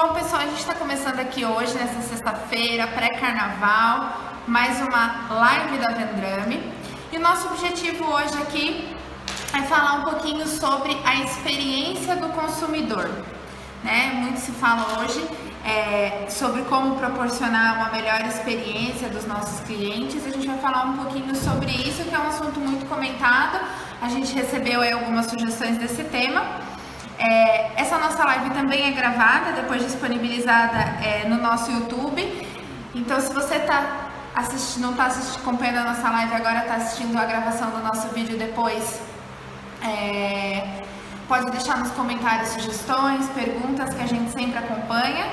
Bom, pessoal, a gente está começando aqui hoje, nessa sexta-feira, pré-carnaval, mais uma live da Vendrame. E o nosso objetivo hoje aqui é falar um pouquinho sobre a experiência do consumidor, né? Muito se fala hoje sobre como proporcionar uma melhor experiência dos nossos clientes. A gente vai falar um pouquinho sobre isso, que é um assunto muito comentado. A gente recebeu aí algumas sugestões desse tema. Essa nossa live também é gravada, depois disponibilizada no nosso YouTube. Então, se você não está acompanhando a nossa live agora, está assistindo a gravação do nosso vídeo depois, pode deixar nos comentários sugestões, perguntas que a gente sempre acompanha.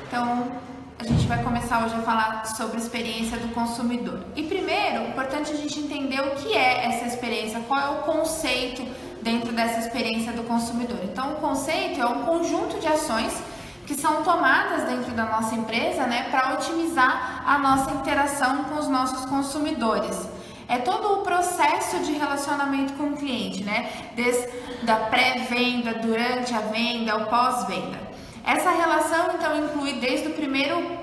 Então, a gente vai começar hoje a falar sobre a experiência do consumidor. E primeiro, é importante a gente entender o que é essa experiência, qual é o conceito dentro dessa experiência do consumidor. Então, o conceito é um conjunto de ações que são tomadas dentro da nossa empresa, né, para otimizar a nossa interação com os nossos consumidores. É todo o processo de relacionamento com o cliente, né, desde a pré-venda, durante a venda, o pós-venda. Essa relação, então, inclui desde o primeiro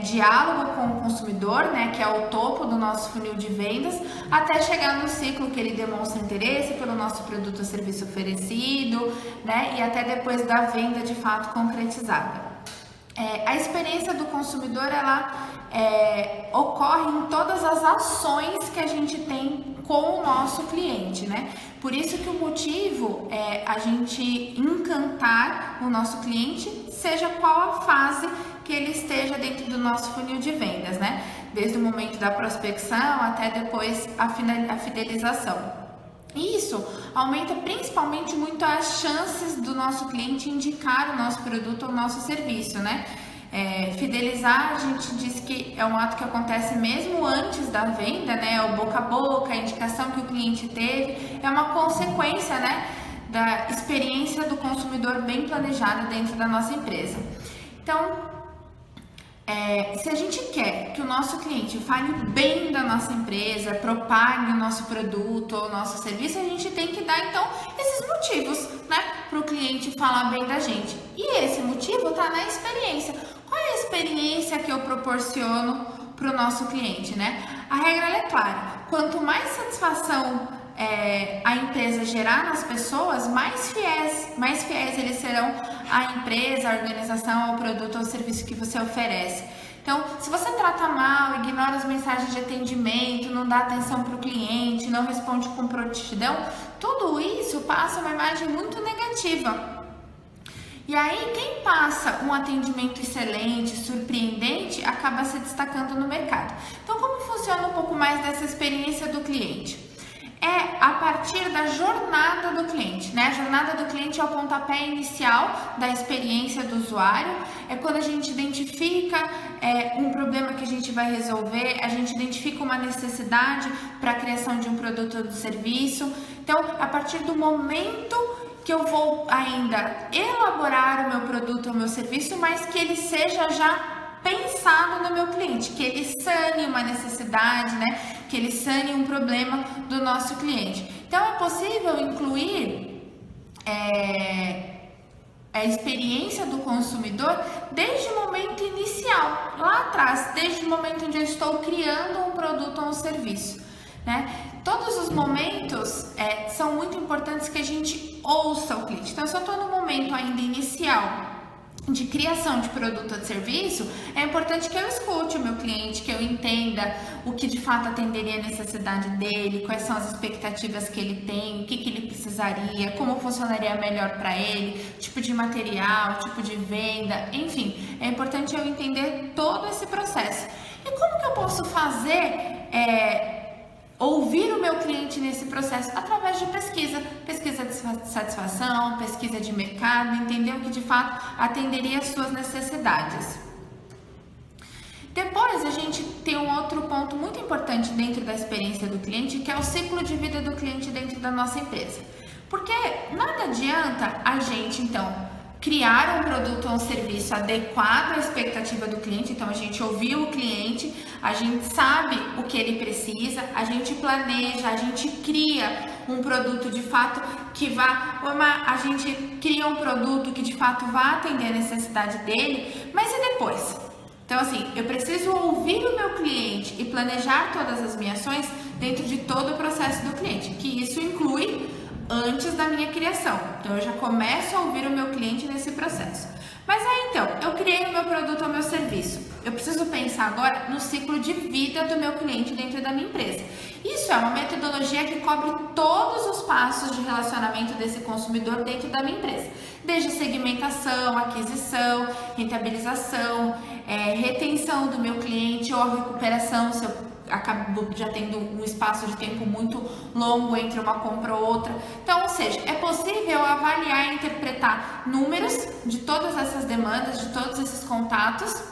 diálogo com o consumidor, né, que é o topo do nosso funil de vendas, até chegar no ciclo que ele demonstra interesse pelo nosso produto ou serviço oferecido, né, e até depois da venda de fato concretizada. A experiência do consumidor, ela ocorre em todas as ações que a gente tem com o nosso cliente, né? Por isso que o motivo é a gente encantar o nosso cliente, seja qual a fase que ele esteja dentro do nosso funil de vendas, né? Desde o momento da prospecção até depois a fidelização. Isso aumenta principalmente muito as chances do nosso cliente indicar o nosso produto ou o nosso serviço, né? Fidelizar, a gente diz que é um ato que acontece mesmo antes da venda, né? O boca a boca, a indicação que o cliente teve, é uma consequência, né, da experiência do consumidor bem planejada dentro da nossa empresa. Então, se a gente quer que o nosso cliente fale bem da nossa empresa, propague o nosso produto ou o nosso serviço, a gente tem que dar, então, esses motivos, né, para o cliente falar bem da gente. E esse motivo está na experiência. Qual é a experiência que eu proporciono para o nosso cliente, né? A regra é clara. Quanto mais satisfação a empresa gerar nas pessoas, mais fiéis eles serão à empresa, à organização, ao produto ou serviço que você oferece. Então, se você trata mal, ignora as mensagens de atendimento, não dá atenção para o cliente, não responde com prontidão, tudo isso passa uma imagem muito negativa. E aí, quem passa um atendimento excelente, surpreendente, acaba se destacando no mercado. Então, como funciona um pouco mais dessa experiência do cliente? A partir da jornada do cliente, né? A jornada do cliente é o pontapé inicial da experiência do usuário, é quando a gente identifica um problema que a gente vai resolver, a gente identifica uma necessidade para a criação de um produto ou de serviço. Então, a partir do momento que eu vou ainda elaborar o meu produto ou meu serviço, mas que ele seja já pensado no meu cliente, que ele sane uma necessidade, né? Que ele sane um problema do nosso cliente. Então, é possível incluir a experiência do consumidor desde o momento inicial, lá atrás, desde o momento onde eu estou criando um produto ou um serviço, né? Todos os momentos são muito importantes que a gente ouça o cliente. Então, se eu estou no momento ainda inicial de criação de produto ou de serviço, é importante que eu escute o meu cliente, que eu entenda o que de fato atenderia a necessidade dele, quais são as expectativas que ele tem, o que ele precisaria, como funcionaria melhor para ele, tipo de material, tipo de venda, enfim, é importante eu entender todo esse processo. E como que eu posso fazer ouvir o meu cliente nesse processo? Através de pesquisa de satisfação, pesquisa de mercado, entender o que de fato atenderia às suas necessidades. Depois a gente tem um outro ponto muito importante dentro da experiência do cliente, que é o ciclo de vida do cliente dentro da nossa empresa. Porque nada adianta a gente, então, criar um produto ou um serviço adequado à expectativa do cliente. Então a gente ouviu o cliente, a gente sabe o que ele precisa, a gente planeja, a gente cria um produto de fato que vá, a gente cria um produto que de fato vá atender a necessidade dele, mas e depois? Então assim, eu preciso ouvir o meu cliente e planejar todas as minhas ações dentro de todo o processo do cliente, que isso inclui antes da minha criação. Então eu já começo a ouvir o meu cliente nesse processo. Mas aí então, eu criei o meu produto ou meu serviço. Eu preciso pensar agora no ciclo de vida do meu cliente dentro da minha empresa. Isso é uma metodologia que cobre todos os passos de relacionamento desse consumidor dentro da minha empresa. Desde segmentação, aquisição, rentabilização, retenção do meu cliente ou a recuperação, se eu acabo já tendo um espaço de tempo muito longo entre uma compra ou outra. Então, ou seja, é possível avaliar e interpretar números de todas essas demandas, de todos esses contatos,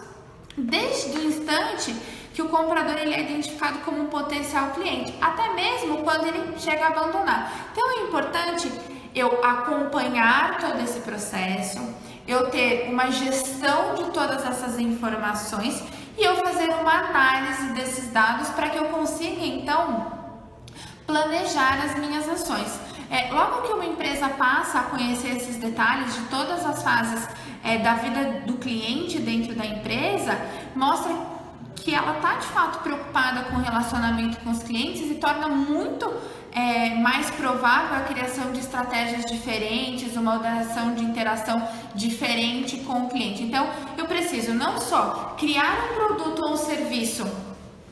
desde o instante que o comprador ele é identificado como um potencial cliente, até mesmo quando ele chega a abandonar. Então, é importante eu acompanhar todo esse processo, eu ter uma gestão de todas essas informações e eu fazer uma análise desses dados para que eu consiga, então, planejar as minhas ações. Logo que uma empresa passa a conhecer esses detalhes de todas as fases da vida do cliente dentro da empresa, mostra que ela está de fato preocupada com o relacionamento com os clientes e torna muito mais provável a criação de estratégias diferentes, uma moderação de interação diferente com o cliente. Então, eu preciso não só criar um produto ou um serviço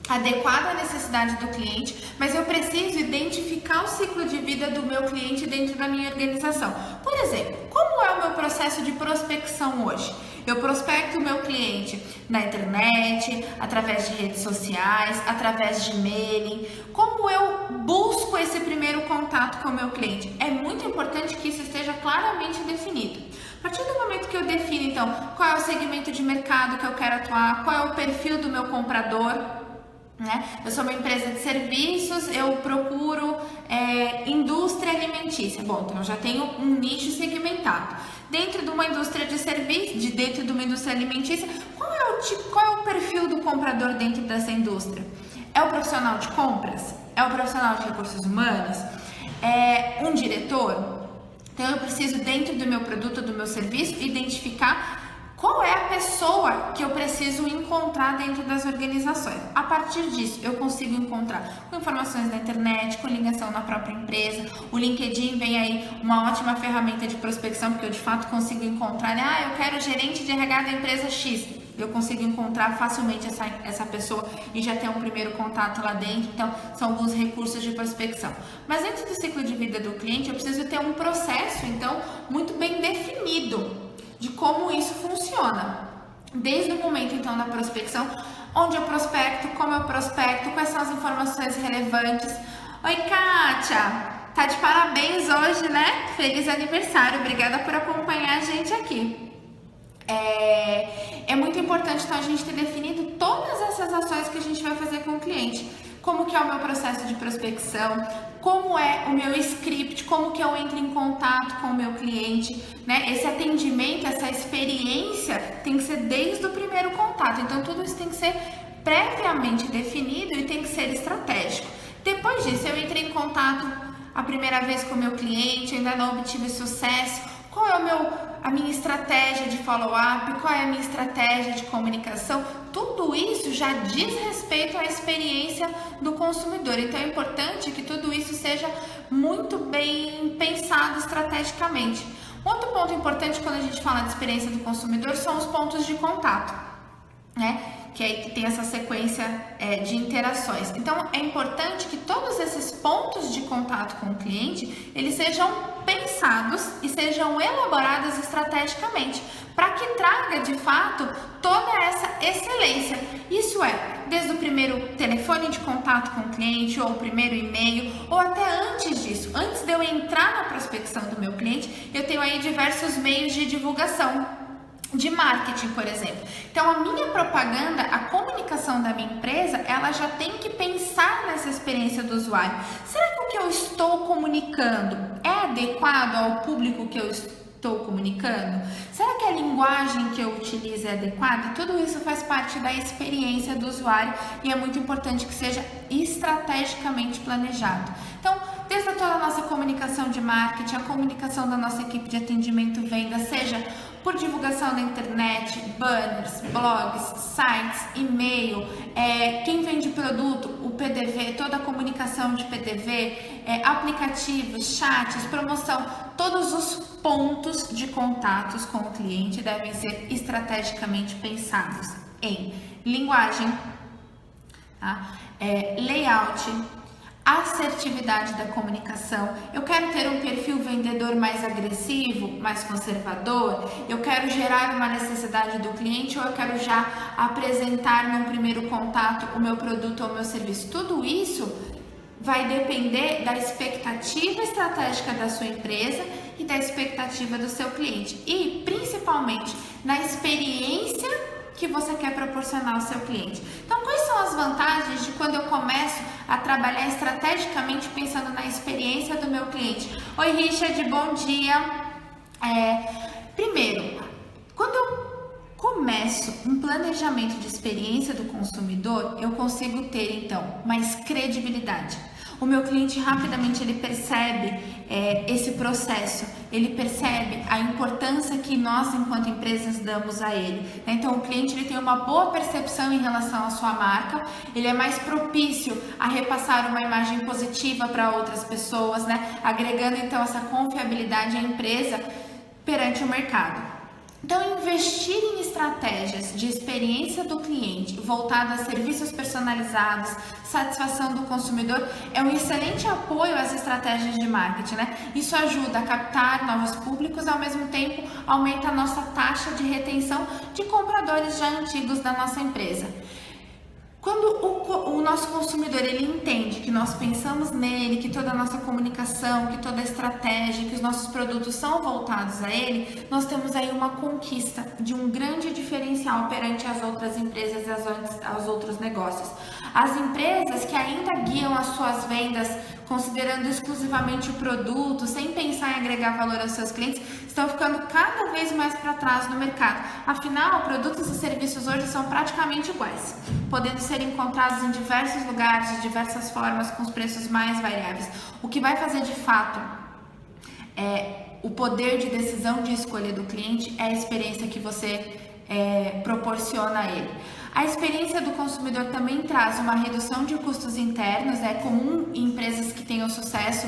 adequado à necessidade do cliente, mas eu preciso identificar o ciclo de vida do meu cliente dentro da minha organização. Por exemplo, como é o meu processo de prospecção hoje? Eu prospecto o meu cliente na internet, através de redes sociais, através de e-mailing. Como eu busco esse primeiro contato com o meu cliente? É muito importante que isso esteja claramente definido. A partir do momento que eu defino, então, qual é o segmento de mercado que eu quero atuar, qual é o perfil do meu comprador, né? Eu sou uma empresa de serviços, eu procuro indústria alimentícia. Bom, então eu já tenho um nicho segmentado. Dentro de uma indústria de serviços, dentro de uma indústria alimentícia, qual é o perfil do comprador dentro dessa indústria? É o profissional de compras? É o profissional de recursos humanos? É um diretor? Então eu preciso, dentro do meu produto, do meu serviço, identificar qual é a pessoa que eu preciso encontrar dentro das organizações. A partir disso, eu consigo encontrar com informações na internet, com ligação na própria empresa. O LinkedIn vem aí uma ótima ferramenta de prospecção, porque eu de fato consigo encontrar, eu quero gerente de RH da empresa X. Eu consigo encontrar facilmente essa pessoa e já ter um primeiro contato lá dentro. Então, são alguns recursos de prospecção. Mas dentro do ciclo de vida do cliente, eu preciso ter um processo, então, muito bem definido de como isso funciona. Desde o momento, então, da prospecção, onde eu prospecto, como eu prospecto, quais são as informações relevantes. Oi, Kátia! Tá de parabéns hoje, né? Feliz aniversário! Obrigada por acompanhar a gente aqui. É muito importante, então, a gente ter definido todas essas ações que a gente vai fazer com o cliente. Como que é o meu processo de prospecção, como é o meu script, como que eu entro em contato com o meu cliente, né? Esse atendimento, essa experiência tem que ser desde o primeiro contato. Então, tudo isso tem que ser previamente definido e tem que ser estratégico. Depois disso, eu entrei em contato a primeira vez com o meu cliente, ainda não obtive sucesso. Qual é a minha estratégia de follow-up? Qual é a minha estratégia de comunicação? Tudo isso já diz respeito à experiência do consumidor. Então, é importante que tudo isso seja muito bem pensado estrategicamente. Outro ponto importante quando a gente fala de experiência do consumidor são os pontos de contato, né? Que tem essa sequência de interações. Então, é importante que todos esses pontos de contato com o cliente, eles sejam pensados e sejam elaborados estrategicamente, para que traga, de fato, toda essa excelência. Isso desde o primeiro telefone de contato com o cliente, ou o primeiro e-mail, ou até antes disso. Antes de eu entrar na prospecção do meu cliente, eu tenho aí diversos meios de divulgação, de marketing, por exemplo. Então, a minha propaganda, a comunicação da minha empresa, ela já tem que pensar nessa experiência do usuário. Será que o que eu estou comunicando é adequado ao público que eu estou comunicando? Será que a linguagem que eu utilizo é adequada? Tudo isso faz parte da experiência do usuário e é muito importante que seja estrategicamente planejado. Então, desde toda a nossa comunicação de marketing, a comunicação da nossa equipe de atendimento venda, seja por divulgação na internet, banners, blogs, sites, e-mail, quem vende produto, o PDV, toda a comunicação de PDV, aplicativos, chats, promoção, todos os pontos de contatos com o cliente devem ser estrategicamente pensados em linguagem, tá? Layout, assertividade da comunicação. Eu quero ter um perfil vendedor mais agressivo, mais conservador? Eu quero gerar uma necessidade do cliente ou eu quero já apresentar num primeiro contato o meu produto ou o meu serviço? Tudo isso vai depender da expectativa estratégica da sua empresa e da expectativa do seu cliente e principalmente na experiência que você quer proporcionar ao seu cliente. Então, quais são as vantagens de quando eu começo a trabalhar estrategicamente pensando na experiência do meu cliente? Oi, Richard, bom dia. Primeiro, quando eu começo um planejamento de experiência do consumidor, eu consigo ter, então, mais credibilidade. O meu cliente rapidamente ele percebe esse processo, ele percebe a importância que nós enquanto empresas damos a ele. Então o cliente ele tem uma boa percepção em relação à sua marca, ele é mais propício a repassar uma imagem positiva para outras pessoas, né? Agregando então essa confiabilidade à empresa perante o mercado. Então, investir em estratégias de experiência do cliente voltada a serviços personalizados, satisfação do consumidor, é um excelente apoio às estratégias de marketing, né? Isso ajuda a captar novos públicos, ao mesmo tempo aumenta a nossa taxa de retenção de compradores já antigos da nossa empresa. Quando o nosso consumidor ele entende que nós pensamos nele, que toda a nossa comunicação, que toda a estratégia, que os nossos produtos são voltados a ele, nós temos aí uma conquista de um grande diferencial perante as outras empresas e aos outros negócios. As empresas que ainda guiam as suas vendas considerando exclusivamente o produto, sem pensar em agregar valor aos seus clientes, estão ficando cada vez mais para trás no mercado. Afinal, produtos e serviços hoje são praticamente iguais, podendo ser encontrados em diversos lugares, de diversas formas, com os preços mais variáveis. O que vai fazer de fato o poder de decisão de escolha do cliente é a experiência que você proporciona a ele. A experiência do consumidor também traz uma redução de custos internos. É comum em empresas que tenham sucesso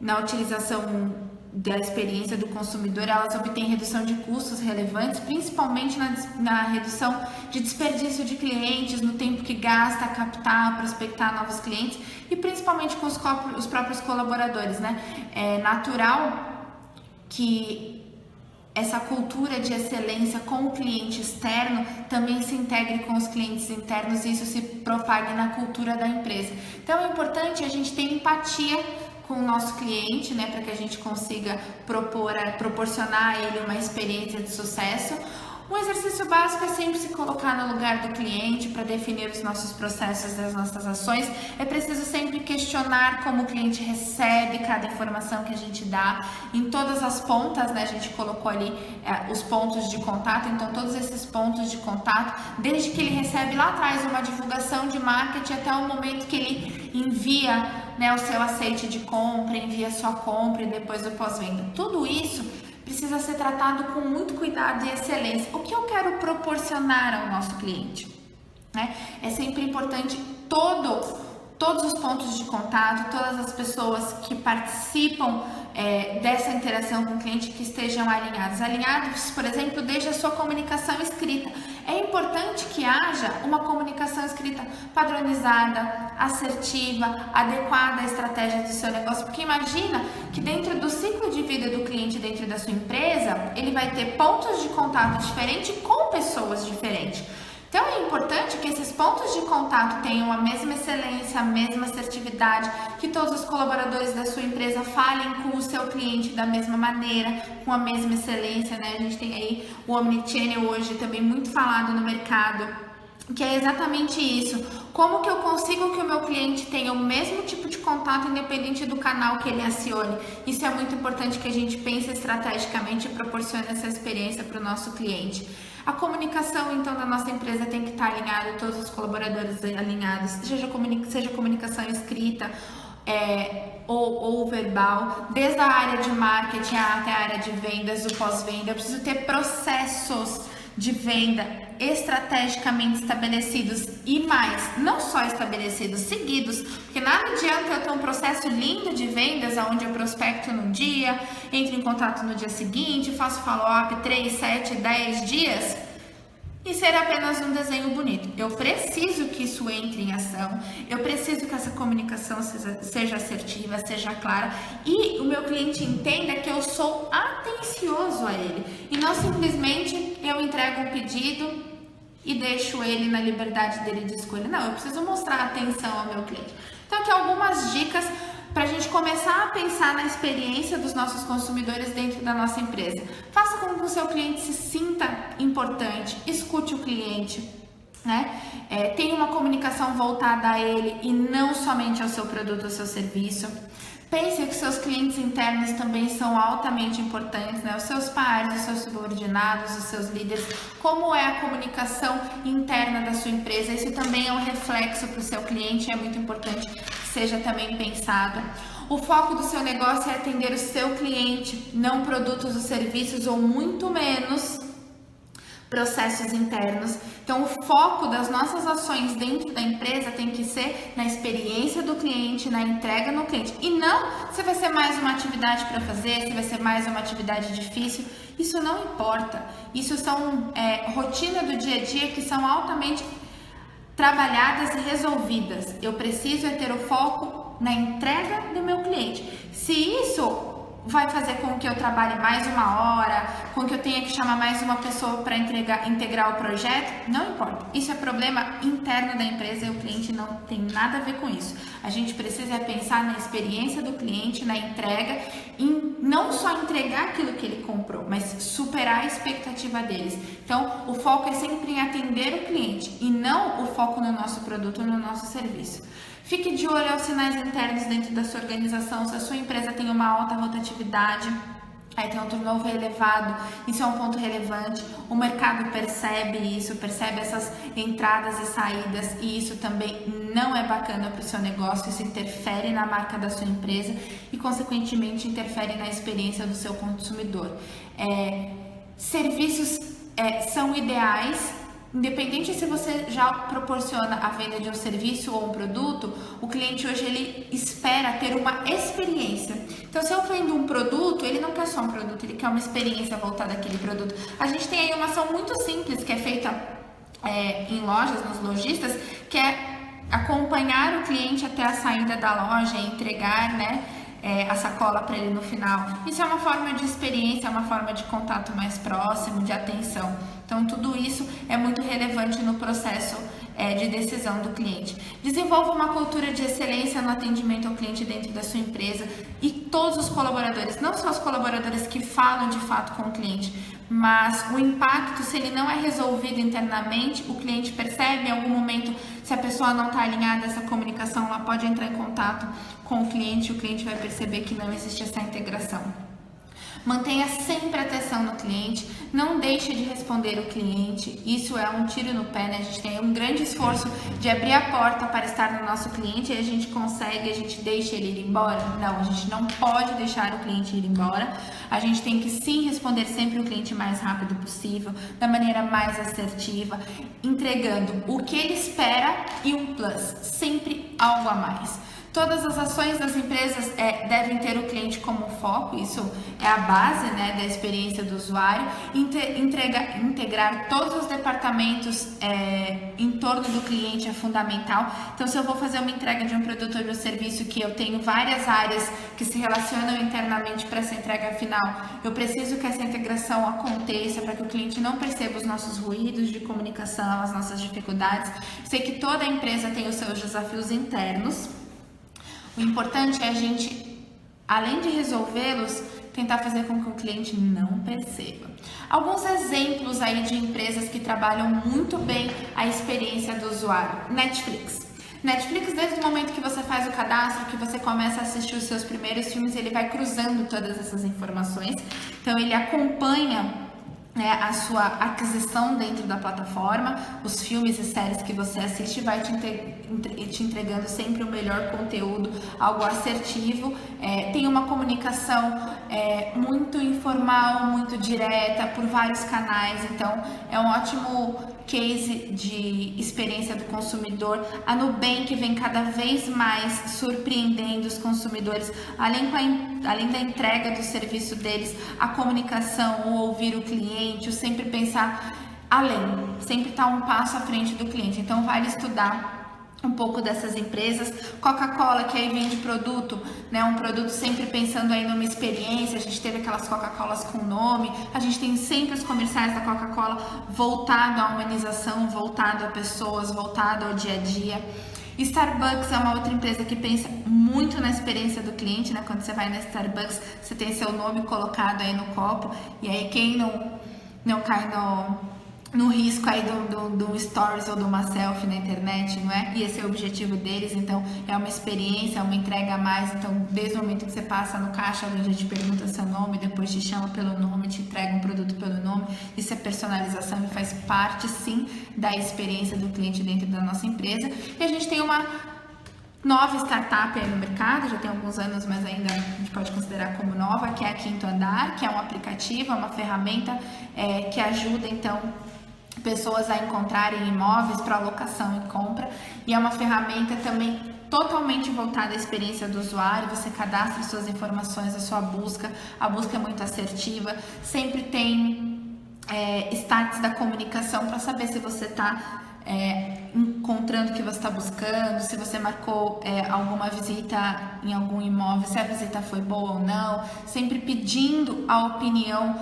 na utilização da experiência do consumidor, elas obtêm redução de custos relevantes, principalmente na redução de desperdício de clientes, no tempo que gasta a captar, prospectar novos clientes e principalmente com os próprios colaboradores, né? É natural que essa cultura de excelência com o cliente externo também se integre com os clientes internos e isso se propague na cultura da empresa. Então é importante a gente ter empatia com o nosso cliente, né, para que a gente consiga proporcionar a ele uma experiência de sucesso. Um exercício básico é sempre se colocar no lugar do cliente para definir os nossos processos e as nossas ações. É preciso sempre questionar como o cliente recebe cada informação que a gente dá em todas as pontas, né? A gente colocou ali os pontos de contato, então todos esses pontos de contato, desde que ele recebe lá atrás uma divulgação de marketing até o momento que ele envia, né, o seu aceite de compra, envia a sua compra e depois o pós-venda. Tudo isso precisa ser tratado com muito cuidado e excelência. O que eu quero proporcionar ao nosso cliente, né? É sempre importante todos os pontos de contato, todas as pessoas que participam dessa interação com o cliente que estejam alinhados, por exemplo, desde a sua comunicação escrita. É importante que haja uma comunicação escrita padronizada, assertiva, adequada à estratégia do seu negócio, porque imagina que dentro do ciclo de vida do cliente dentro da sua empresa, ele vai ter pontos de contato diferentes com pessoas diferentes. Então é importante que esses pontos de contato tenham a mesma excelência, a mesma assertividade, que todos os colaboradores da sua empresa falem com o seu cliente da mesma maneira, com a mesma excelência, né? A gente tem aí o Omnichannel hoje também muito falado no mercado. que é exatamente isso. Como que eu consigo que o meu cliente tenha o mesmo tipo de contato independente do canal que ele acione? Isso é muito importante que a gente pense estrategicamente e proporcione essa experiência para o nosso cliente. A comunicação, então, da nossa empresa tem que estar alinhada, todos os colaboradores alinhados, seja comunicação escrita, ou verbal, desde a área de marketing até a área de vendas, o pós-venda. Eu preciso ter processos de venda estrategicamente estabelecidos e mais, não só estabelecidos, seguidos, porque nada adianta eu ter um processo lindo de vendas onde eu prospecto num dia, entro em contato no dia seguinte, faço follow-up 3, 7, 10 dias e ser apenas um desenho bonito. Eu preciso que isso entre em ação, eu preciso que essa comunicação seja assertiva, seja clara e o meu cliente entenda que eu sou atencioso a ele e não simplesmente eu entrego um pedido e deixo ele na liberdade dele de escolha. Não, eu preciso mostrar atenção ao meu cliente. Então aqui algumas dicas para a gente começar a pensar na experiência dos nossos consumidores dentro da nossa empresa. Faça com que o seu cliente se sinta importante, escute o cliente, né? Tenha uma comunicação voltada a ele e não somente ao seu produto ou seu serviço. Pense que seus clientes internos também são altamente importantes, né? Os seus pares, os seus subordinados, os seus líderes. Como é a comunicação interna da sua empresa? Isso também é um reflexo para o seu cliente, é muito importante que seja também pensado. O foco do seu negócio é atender o seu cliente, não produtos ou serviços, ou muito menos processos internos. Então, o foco das nossas ações dentro da empresa tem que ser na experiência do cliente, na entrega no cliente. E não se vai ser mais uma atividade para fazer, se vai ser mais uma atividade difícil. Isso não importa. Isso são rotina do dia a dia que são altamente trabalhadas e resolvidas. Eu preciso ter o foco na entrega do meu cliente. Se isso vai fazer com que eu trabalhe mais uma hora, com que eu tenha que chamar mais uma pessoa para integrar o projeto, não importa. Isso é problema interno da empresa e o cliente não tem nada a ver com isso. A gente precisa pensar na experiência do cliente, na entrega, em não só entregar aquilo que ele comprou, mas superar a expectativa deles. Então, o foco é sempre em atender o cliente e não o foco no nosso produto ou no nosso serviço. Fique de olho aos sinais internos dentro da sua organização. Se a sua empresa tem uma alta rotatividade, aí tem um turnover elevado, isso é um ponto relevante. O mercado percebe isso, percebe essas entradas e saídas, e isso também não é bacana para o seu negócio. Isso interfere na marca da sua empresa e, consequentemente, interfere na experiência do seu consumidor. Serviços são ideais. Independente se você já proporciona a venda de um serviço ou um produto, o cliente hoje ele espera ter uma experiência. Então, se eu vendo um produto, ele não quer só um produto, ele quer uma experiência voltada àquele produto. A gente tem aí uma ação muito simples que é feita em lojas, nos lojistas, que é acompanhar o cliente até a saída da loja e entregar, né, a sacola para ele no final. Isso é uma forma de experiência, é uma forma de contato mais próximo, de atenção. Então, tudo isso é muito relevante no processo de decisão do cliente. Desenvolva uma cultura de excelência no atendimento ao cliente dentro da sua empresa e todos os colaboradores, não só os colaboradores que falam de fato com o cliente, mas o impacto, se ele não é resolvido internamente, o cliente percebe em algum momento. Se a pessoa não está alinhada a essa comunicação, ela pode entrar em contato com o cliente vai perceber que não existe essa integração. Mantenha sempre atenção no cliente, não deixe de responder o cliente, isso é um tiro no pé, né? A gente tem um grande esforço de abrir a porta para estar no nosso cliente e a gente consegue, a gente deixa ele ir embora? Não, a gente não pode deixar o cliente ir embora, a gente tem que sim responder sempre o cliente o mais rápido possível, da maneira mais assertiva, entregando o que ele espera e um plus, sempre algo a mais. Todas as ações das empresas devem ter o cliente como foco, isso é a base, né, da experiência do usuário. Integrar todos os departamentos em torno do cliente é fundamental. Então, se eu vou fazer uma entrega de um produto ou de um serviço que eu tenho várias áreas que se relacionam internamente para essa entrega final, eu preciso que essa integração aconteça para que o cliente não perceba os nossos ruídos de comunicação, as nossas dificuldades. Sei que toda empresa tem os seus desafios internos. O importante é a gente, além de resolvê-los, tentar fazer com que o cliente não perceba. Alguns exemplos aí de empresas que trabalham muito bem a experiência do usuário. Netflix, desde o momento que você faz o cadastro, que você começa a assistir os seus primeiros filmes, ele vai cruzando todas essas informações. Então, ele acompanha a sua aquisição dentro da plataforma, os filmes e séries que você assiste, vai te entregando sempre o melhor conteúdo, algo assertivo, tem uma comunicação muito informal, muito direta, por vários canais, então é um ótimo case de experiência do consumidor. A Nubank vem cada vez mais surpreendendo os consumidores, além da entrega do serviço deles, a comunicação, o ouvir o cliente, o sempre pensar além, sempre estar um passo à frente do cliente. Então vale estudar um pouco dessas empresas. Coca-Cola, que aí vende produto, né, um produto sempre pensando aí numa experiência. A gente teve aquelas Coca-Colas com nome, a gente tem sempre os comerciais da Coca-Cola voltado à humanização, voltado a pessoas, voltado ao dia a dia. Starbucks é uma outra empresa que pensa muito na experiência do cliente, né? Quando você vai na Starbucks, você tem seu nome colocado aí no copo, e aí quem não cai no risco aí do stories ou de uma selfie na internet, não é? E esse é o objetivo deles, então é uma experiência, é uma entrega a mais. Então, desde o momento que você passa no caixa, alguém já te pergunta seu nome, depois te chama pelo nome, te entrega um produto pelo nome. Isso é personalização e faz parte, sim, da experiência do cliente dentro da nossa empresa. E a gente tem uma nova startup aí no mercado, já tem alguns anos, mas ainda a gente pode considerar como nova, que é a Quinto Andar, que é um aplicativo, é uma ferramenta que ajuda, então, pessoas a encontrarem imóveis para locação e compra, e é uma ferramenta também totalmente voltada à experiência do usuário. Você cadastra suas informações, a sua busca, a busca é muito assertiva, sempre tem stats da comunicação para saber se você está encontrando o que você está buscando, se você marcou alguma visita em algum imóvel, se a visita foi boa ou não, sempre pedindo a opinião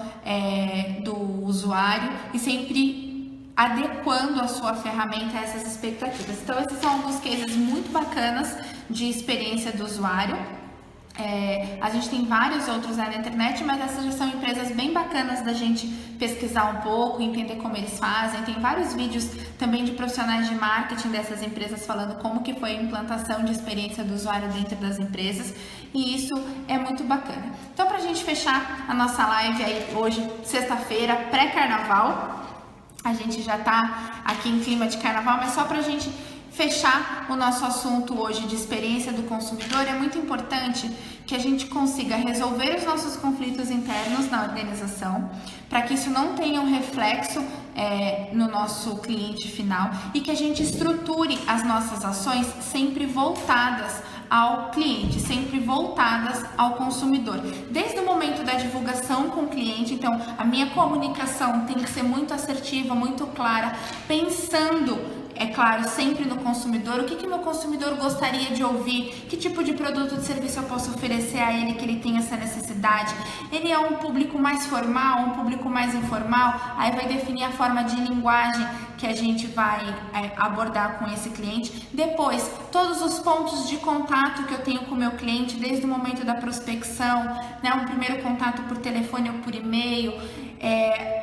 do usuário e sempre adequando a sua ferramenta a essas expectativas. Então, esses são alguns cases muito bacanas de experiência do usuário. A gente tem vários outros aí na internet, mas essas já são empresas bem bacanas da gente pesquisar um pouco, entender como eles fazem. Tem vários vídeos também de profissionais de marketing dessas empresas falando como que foi a implantação de experiência do usuário dentro das empresas, e isso é muito bacana. Então, para a gente fechar a nossa live aí hoje, sexta-feira, pré-carnaval, a gente já tá aqui em clima de carnaval, mas só para a gente fechar o nosso assunto hoje de experiência do consumidor, é muito importante que a gente consiga resolver os nossos conflitos internos na organização, para que isso não tenha um reflexo no nosso cliente final, e que a gente estruture as nossas ações sempre voltadas ao cliente, sempre voltadas ao consumidor. Desde o momento da divulgação com o cliente, então a minha comunicação tem que ser muito assertiva, muito clara, pensando, é claro, sempre no consumidor. O que meu consumidor gostaria de ouvir? Que tipo de produto ou de serviço eu posso oferecer a ele que ele tem essa necessidade? Ele é um público mais formal, um público mais informal? Aí vai definir a forma de linguagem que a gente vai abordar com esse cliente. Depois, todos os pontos de contato que eu tenho com o meu cliente, desde o momento da prospecção, né, um primeiro contato por telefone ou por e-mail,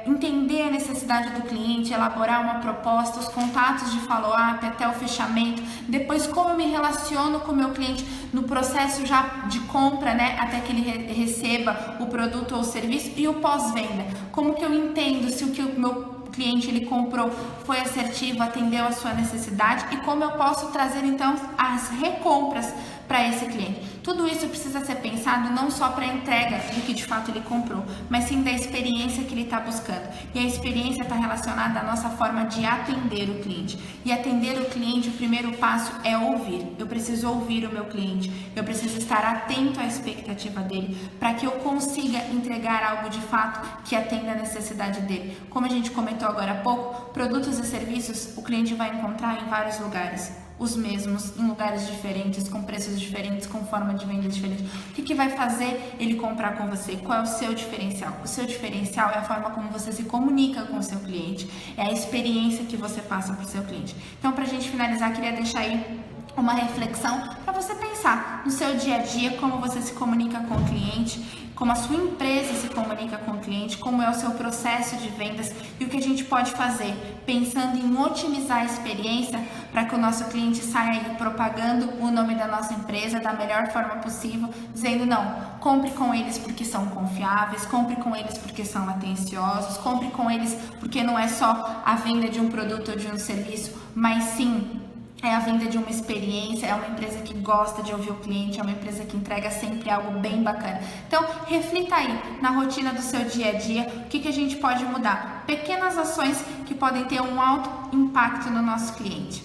entender a necessidade do cliente, elaborar uma proposta, os contatos de follow-up até o fechamento, depois como eu me relaciono com o meu cliente no processo já de compra, né, até que ele receba o produto ou o serviço, e o pós-venda, como que eu entendo se o que o meu cliente ele comprou foi assertivo, atendeu a sua necessidade, e como eu posso trazer então as recompras para esse cliente. Tudo isso precisa ser pensado não só para a entrega do que de fato ele comprou, mas sim da experiência que ele está buscando. E a experiência está relacionada à nossa forma de atender o cliente. E atender o cliente, o primeiro passo é ouvir. Eu preciso ouvir o meu cliente, eu preciso estar atento à expectativa dele, para que eu consiga entregar algo de fato que atenda a necessidade dele. Como a gente comentou agora há pouco, produtos e serviços o cliente vai encontrar em vários lugares, os mesmos, em lugares diferentes, com preços diferentes, com forma de venda diferente. O que vai fazer ele comprar com você? Qual é o seu diferencial? O seu diferencial é a forma como você se comunica com o seu cliente, é a experiência que você passa para o seu cliente. Então, para a gente finalizar, queria deixar aí uma reflexão para você pensar no seu dia a dia, como você se comunica com o cliente, como a sua empresa se comunica com o cliente, como é o seu processo de vendas e o que a gente pode fazer, pensando em otimizar a experiência para que o nosso cliente saia aí propagando o nome da nossa empresa da melhor forma possível, dizendo não, compre com eles porque são confiáveis, compre com eles porque são atenciosos, compre com eles porque não é só a venda de um produto ou de um serviço, mas sim é a venda de uma experiência, é uma empresa que gosta de ouvir o cliente, é uma empresa que entrega sempre algo bem bacana. Então, reflita aí na rotina do seu dia a dia, o que a gente pode mudar. Pequenas ações que podem ter um alto impacto no nosso cliente.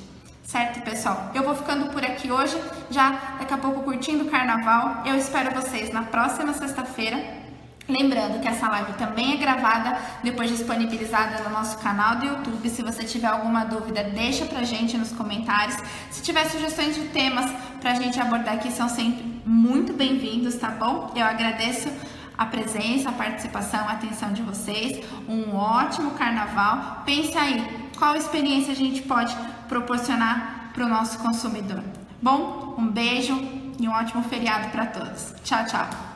Certo, pessoal? Eu vou ficando por aqui hoje, já daqui a pouco curtindo o carnaval. Eu espero vocês na próxima sexta-feira. Lembrando que essa live também é gravada, depois disponibilizada no nosso canal do YouTube. Se você tiver alguma dúvida, deixa pra gente nos comentários. Se tiver sugestões de temas pra gente abordar aqui, são sempre muito bem-vindos, tá bom? Eu agradeço a presença, a participação, a atenção de vocês. Um ótimo carnaval. Pense aí, qual experiência a gente pode proporcionar pro nosso consumidor. Bom, um beijo e um ótimo feriado para todos. Tchau, tchau!